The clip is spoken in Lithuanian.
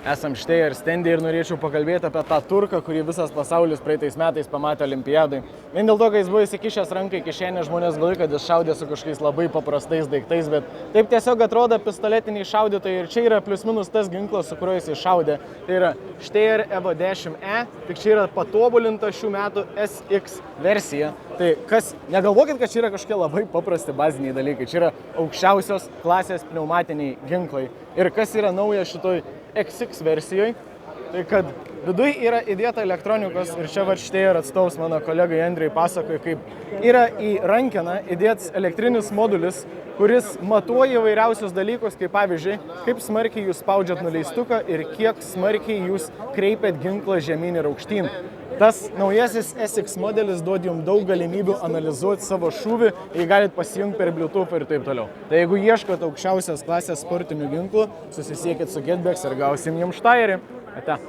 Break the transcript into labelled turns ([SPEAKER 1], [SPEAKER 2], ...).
[SPEAKER 1] Esam štai ir stendė ir norėčiau pakalbėti apie tą turką, kurį visas pasaulis praeitais metais pamatė olimpiadai. Vien dėl to, kad jis buvo įsikišęs ranką į kišenę, žmonės galvoja, kad jis šaudė su kažkokiais labai paprastais daiktais, bet taip tiesiog atrodo pistoletiniai šaudytojai ir čia yra plius minus tas ginklas, su kuriuo jis šaudė. Tai yra Steyr Evo 10E, tik čia yra patobulinta šių metų SX versija. Tai kas, negalvokit, kad čia yra kažkokie labai paprasti baziniai dalykai, čia yra aukščiausios klasės pneumatiniai ginklai. Ir kas yra nauja šitoj XX versijoje, tai kad viduj yra įdėta elektronikos ir čia va štai ir atstovs mano kolegai Andriai pasakoja, kaip yra į rankeną įdėtas elektrinis modulis, kuris matuoja įvairiausius dalykus, kaip pavyzdžiui, kaip smarkiai jūs spaudžiat nuleistuką ir kiek smarkiai jūs kreipiat ginklą žemyn ir aukštyn. Tas naujasis SX modelis duoda jums daug galimybių analizuoti savo šūvį, jį galite pasijungti per Bluetooth ir taip toliau. Tai jeigu ieškote aukščiausios klasės sportinių ginklų, susisiekit su Getbacks ir gausim jums Steyr. Ate.